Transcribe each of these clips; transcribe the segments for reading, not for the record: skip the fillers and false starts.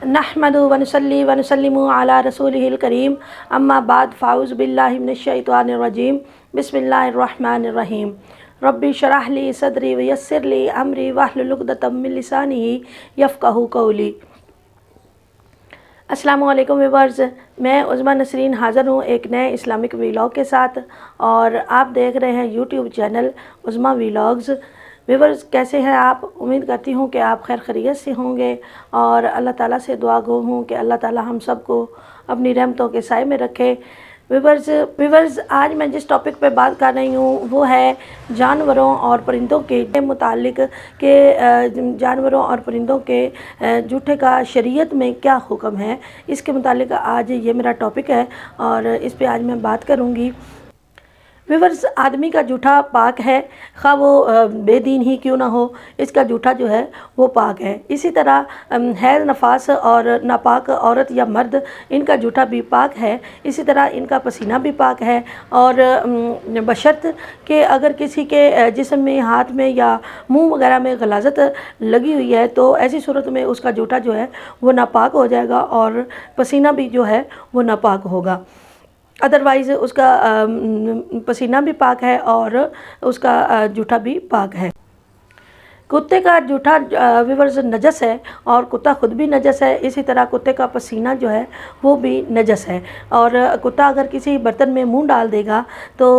नहमदु व नुसल्ली व नुसल्लिमु अला रसूलिहिल करीम अम्मा बाद फ़ाउज़ु बिल्लाहि मिनश्शैतानिर रजीम बिस्मिल्लाहिर रहमानिर रहीम रब्बि शरह ली सदरी व यस्सिर ली अमरी वहलुल उक़दतम मिन लिसानी यफ़क़हू क़ौली। अस्सलामु अलैकुम व्यूअर्स, मैं उज़्मा नसरीन हाज़िर हूँ एक नए इस्लामिक व्लॉग के साथ और आप देख रहे हैं यूट्यूब चैनल उज़्मा व्लॉग्स। व्यूअर्स, कैसे हैं आप? उम्मीद करती हूँ कि आप खैर खैरियत से होंगे और अल्लाह ताला से दुआ गो हूँ कि अल्लाह ताला हम सबको अपनी रहमतों के साए में रखे। व्यूअर्स, आज मैं जिस टॉपिक पे बात कर रही हूँ वो है जानवरों और परिंदों के मुतालिक के जानवरों और परिंदों के जूठे का शरीयत में क्या हुक्म है, इसके मुतालिक आज ये मेरा टॉपिक है और इस पे आज मैं बात करूँगी। व्यूअर्स, आदमी का जूठा पाक है, खा वो बेदीन ही क्यों ना हो, इसका जूठा जो है वो पाक है। इसी तरह हैज़, नफास और नापाक औरत या मर्द, इनका जूठा भी पाक है। इसी तरह इनका पसीना भी पाक है और बशर्त कि अगर किसी के जिस्म में, हाथ में या मुंह वगैरह में गलाजत लगी हुई है तो ऐसी सूरत में उसका जूठा जो है वो नापाक हो जाएगा और पसीना भी जो है वो नापाक होगा। अदरवाइज़ उसका पसीना भी पाक है और उसका जूठा भी पाक है। कुत्ते का जूठा व्यूअर्स नजस है और कुत्ता ख़ुद भी नजस है। इसी तरह कुत्ते का पसीना जो है वो भी नजस है और कुत्ता अगर किसी बर्तन में मुंह डाल देगा तो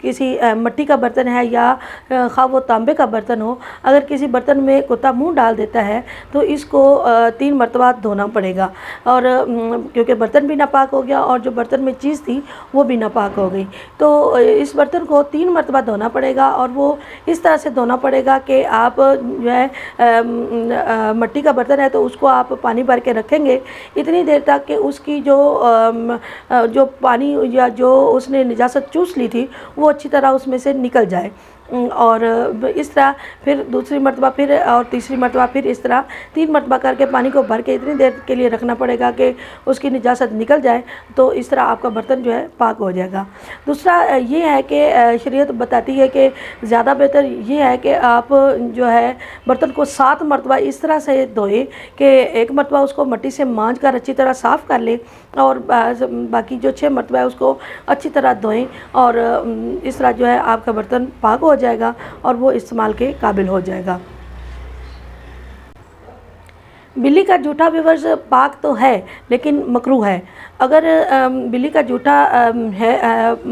किसी मिट्टी का बर्तन है या खा वो तांबे का बर्तन हो, अगर किसी बर्तन में कुत्ता मुंह डाल देता है तो इसको 3 मरतबा धोना पड़ेगा और क्योंकि बर्तन भी नापाक हो गया और जो बर्तन में चीज़ थी वो भी नापाक हो गई। तो इस बर्तन को 3 मरतबा धोना पड़ेगा और वो इस तरह से धोना पड़ेगा कि आप जो है मिट्टी का बर्तन है तो उसको आप पानी भर के रखेंगे इतनी देर तक कि उसकी जो पानी या जो उसने निजासत चूस ली थी वो अच्छी तरह उसमें से निकल जाए और इस तरह फिर दूसरी मरतबा फिर और तीसरी मरतबा फिर इस तरह 3 मरतबा करके पानी को भर के इतनी देर के लिए रखना पड़ेगा कि उसकी निजासत निकल जाए। तो इस तरह आपका बर्तन जो है पाक हो जाएगा। दूसरा ये है कि शरीयत बताती है कि ज़्यादा बेहतर ये है कि आप जो है बर्तन को 7 मरतबा इस तरह से धोएं कि एक मरतबा उसको मिट्टी से मांज कर अच्छी तरह साफ़ कर लें और बाकी जो 6 मरतबा है उसको अच्छी तरह धोएं और इस तरह जो है आपका बर्तन पाक हो जाएगा और वो इस्तेमाल के काबिल हो जाएगा। बिल्ली का जूठा व्यूअर्स पाक तो है लेकिन मकरूह है। अगर बिल्ली का जूठा है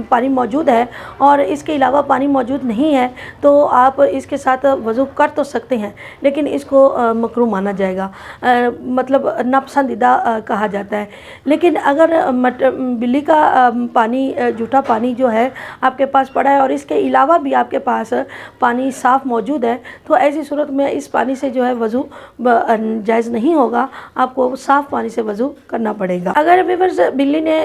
पानी मौजूद है और इसके अलावा पानी मौजूद नहीं है तो आप इसके साथ वज़ू कर तो सकते हैं लेकिन इसको मकरूह माना जाएगा, मतलब नापसंदीदा कहा जाता है। लेकिन अगर बिल्ली का पानी जूठा पानी जो है आपके पास पड़ा है और इसके अलावा भी आपके पास पानी साफ़ मौजूद है तो ऐसी सूरत में इस पानी से जो है वज़ू जायज़ नहीं होगा, आपको साफ़ पानी से वज़ू करना पड़ेगा। अगर व्यूअर्स बिल्ली ने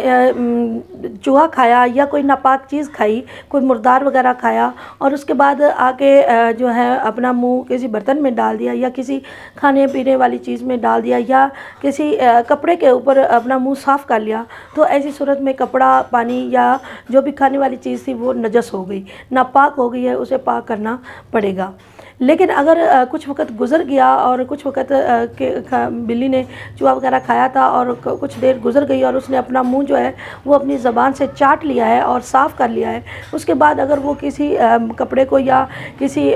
चूहा खाया या कोई नापाक चीज़ खाई, कोई मुर्दार वगैरह खाया और उसके बाद आके जो है अपना मुंह किसी बर्तन में डाल दिया या किसी खाने पीने वाली चीज़ में डाल दिया या किसी कपड़े के ऊपर अपना मुंह साफ़ कर लिया तो ऐसी सूरत में कपड़ा, पानी या जो भी खाने वाली चीज़ थी वो नजस हो गई, नापाक हो गई है, उसे पाक करना पड़ेगा। लेकिन अगर कुछ वक्त गुज़र गया और कुछ वक्त बिल्ली ने चूहा वगैरह खाया था और कुछ देर गुज़र गई और उसने अपना मुंह जो है वो अपनी ज़बान से चाट लिया है और साफ़ कर लिया है, उसके बाद अगर वो किसी कपड़े को या किसी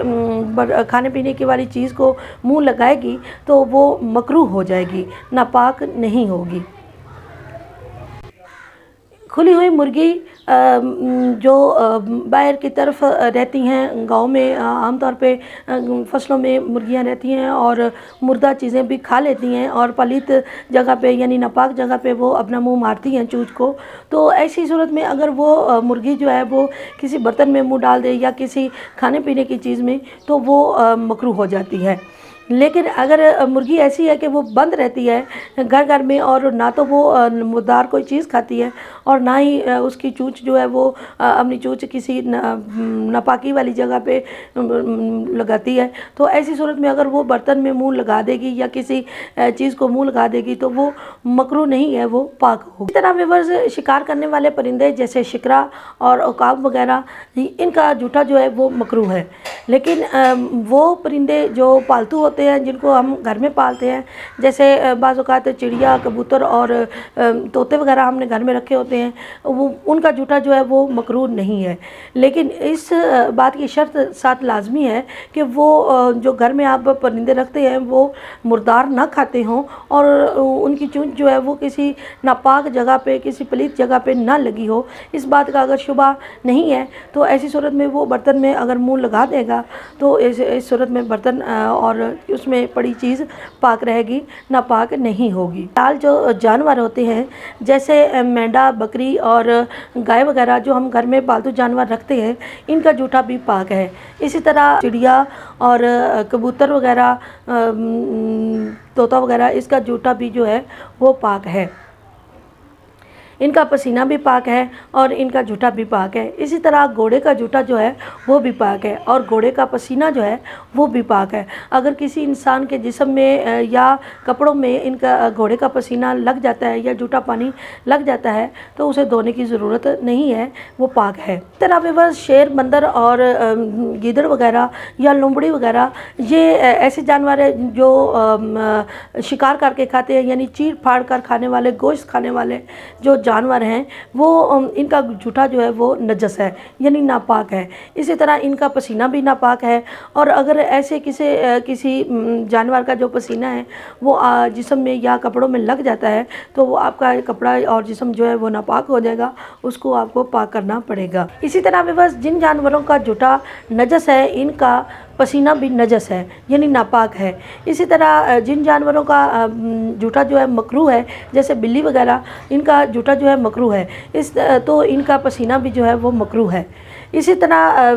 खाने पीने की वाली चीज़ को मुंह लगाएगी तो वो मकरूह हो जाएगी, नापाक नहीं होगी। खुली हुई मुर्गी जो बाहर की तरफ रहती हैं, गांव में आमतौर पे फसलों में मुर्गियां रहती हैं और मुर्दा चीज़ें भी खा लेती हैं और पलीत जगह पे यानी नापाक जगह पे वो अपना मुंह मारती हैं चूज को। तो ऐसी सूरत में अगर वो मुर्गी जो है वो किसी बर्तन में मुंह डाल दे या किसी खाने पीने की चीज़ में तो वो मकरूह हो जाती है। लेकिन अगर मुर्गी ऐसी है कि वो बंद रहती है घर घर में और ना तो वो मुर्दार कोई चीज़ खाती है और ना ही उसकी चूंच जो है वो अपनी चूंच किसी नापाकी वाली जगह पे लगाती है, तो ऐसी सूरत में अगर वो बर्तन में मुंह लगा देगी या किसी चीज़ को मुंह लगा देगी तो वो मकरूह नहीं है, वो पाक होगी। इस तरह व्यूअर्स शिकार करने वाले परिंदे जैसे शिकरा और उकाब वगैरह, इनका जूठा जो है वो मकरूह है। लेकिन वो परिंदे जो पालतू ہوتے ہیں جن کو ہم گھر میں پالتے ہیں، جیسے بعض اوقات چڑیا، کبوتر اور طوطے وغیرہ ہم نے گھر میں رکھے ہوتے ہیں، وہ ان کا جوٹا جو ہے وہ مکروہ نہیں ہے، لیکن اس بات کی شرط ساتھ لازمی ہے کہ وہ جو گھر میں آپ پرندے رکھتے ہیں وہ مردار نہ کھاتے ہوں اور ان کی چونچ جو ہے وہ کسی ناپاک جگہ پہ، کسی پلیت جگہ پہ نہ لگی ہو۔ اس بات کا اگر شبہ نہیں ہے تو ایسی صورت میں وہ برتن میں اگر منہ لگا دے گا تو اس صورت میں برتن اور اس میں پڑی چیز پاک رہے گی، ناپاک نہیں ہوگی۔ حلال جو جانور ہوتے ہیں جیسے مینڈا، بکری اور گائے وغیرہ جو ہم گھر میں پالتو جانور رکھتے ہیں، ان کا جوٹا بھی پاک ہے۔ اسی طرح چڑیا اور کبوتر وغیرہ، طوطا وغیرہ، اس کا جوٹا بھی جو ہے وہ پاک ہے، ان کا پسینہ بھی پاک ہے اور ان کا جوٹا بھی پاک ہے۔ اسی طرح گھوڑے کا جوٹا جو ہے وہ بھی پاک ہے اور گھوڑے کا پسینہ جو ہے وہ بھی پاک ہے۔ اگر کسی انسان کے جسم میں یا کپڑوں میں ان کا گھوڑے کا پسینہ لگ جاتا ہے یا جوٹا پانی لگ جاتا ہے تو اسے دھونے کی ضرورت نہیں ہے، وہ پاک ہے۔ اس طرح ویورز شیر، بندر اور گیدڑ وغیرہ یا لومڑی وغیرہ یہ ایسے جانور ہیں جو شکار کر کے کھاتے ہیں، یعنی چیر پھاڑ کر کھانے والے، گوشت کھانے والے جو جانور ہیں، وہ ان کا جوٹا جو ہے وہ نجس ہے، یعنی ناپاک ہے۔ اسی طرح ان کا پسینہ بھی ناپاک ہے، اور اگر ایسے کسی جانور کا جو پسینہ ہے وہ جسم میں یا کپڑوں میں لگ جاتا ہے تو وہ آپ کا کپڑا اور جسم جو ہے وہ ناپاک ہو جائے گا، اس کو آپ کو پاک کرنا پڑے گا۔ اسی طرح بس جن جانوروں کا جوٹا نجس ہے ان کا پسینہ بھی نجس ہے، یعنی ناپاک ہے۔ اسی طرح جن جانوروں کا جوٹا جو ہے مکروہ ہے، جیسے بلی وغیرہ، ان کا جوٹا جو ہے مکروہ ہے، تو ان کا پسینہ بھی جو ہے وہ مکروہ ہے۔ اسی طرح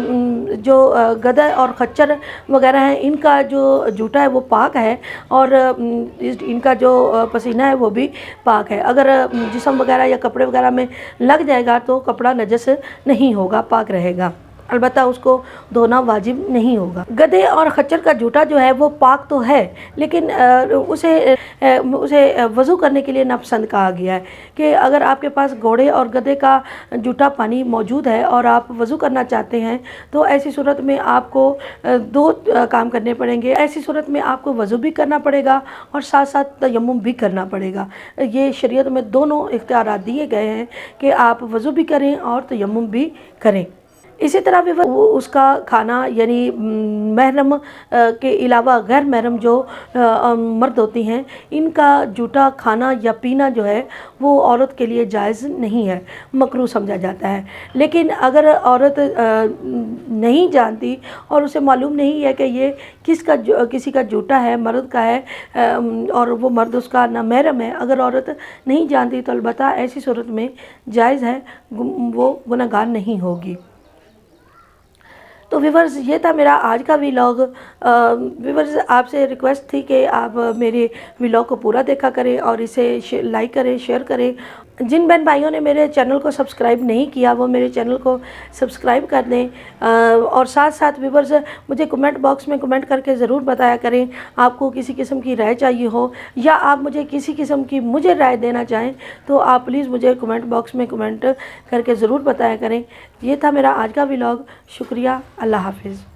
جو گدھے اور خچر وغیرہ ہیں، ان کا جو جوٹا ہے وہ پاک ہے اور ان کا جو پسینہ ہے وہ بھی پاک ہے۔ اگر جسم وغیرہ یا کپڑے وغیرہ میں لگ جائے گا تو کپڑا نجس نہیں ہوگا، پاک رہے گا، البتہ اس کو دھونا واجب نہیں ہوگا۔ گدھے اور خچر کا جوٹا جو ہے وہ پاک تو ہے، لیکن اسے وضو کرنے کے لیے ناپسند کہا گیا ہے کہ اگر آپ کے پاس گھوڑے اور گدھے کا جوٹا پانی موجود ہے اور آپ وضو کرنا چاہتے ہیں تو ایسی صورت میں آپ کو دو کام کرنے پڑیں گے۔ ایسی صورت میں آپ کو وضو بھی کرنا پڑے گا اور ساتھ ساتھ تیمم بھی کرنا پڑے گا۔ یہ شریعت میں دونوں اختیارات دیے گئے ہیں کہ آپ وضو بھی کریں اور تیمم بھی کریں۔ اسی طرح بھی اس کا کھانا، یعنی محرم کے علاوہ غیر محرم جو مرد ہوتی ہیں، ان کا جوٹا کھانا یا پینا جو ہے وہ عورت کے لیے جائز نہیں ہے، مکروہ سمجھا جاتا ہے۔ لیکن اگر عورت نہیں جانتی اور اسے معلوم نہیں ہے کہ یہ کسی کا جوٹا ہے، مرد کا ہے، اور وہ مرد اس کا نامحرم ہے، اگر عورت نہیں جانتی تو البتہ ایسی صورت میں جائز ہے، وہ گناہ گار نہیں ہوگی۔ تو ویورز یہ تھا میرا آج کا ویلاگ۔ ویورز آپ سے ریکویسٹ تھی کہ آپ میرے ویلاگ کو پورا دیکھا کریں اور اسے لائک کریں، شیئر کریں۔ جن بہن بھائیوں نے میرے چینل کو سبسکرائب نہیں کیا وہ میرے چینل کو سبسکرائب کر دیں، اور ساتھ ساتھ ویورز مجھے کمنٹ باکس میں کمنٹ کر کے ضرور بتایا کریں آپ کو کسی قسم کی رائے چاہیے ہو یا آپ مجھے کسی قسم کی رائے دینا چاہیں تو آپ پلیز مجھے کمنٹ باکس میں کمنٹ کر کے ضرور بتایا کریں۔ یہ تھا میرا آج کا ویلاگ، شکریہ، اللہ حافظ۔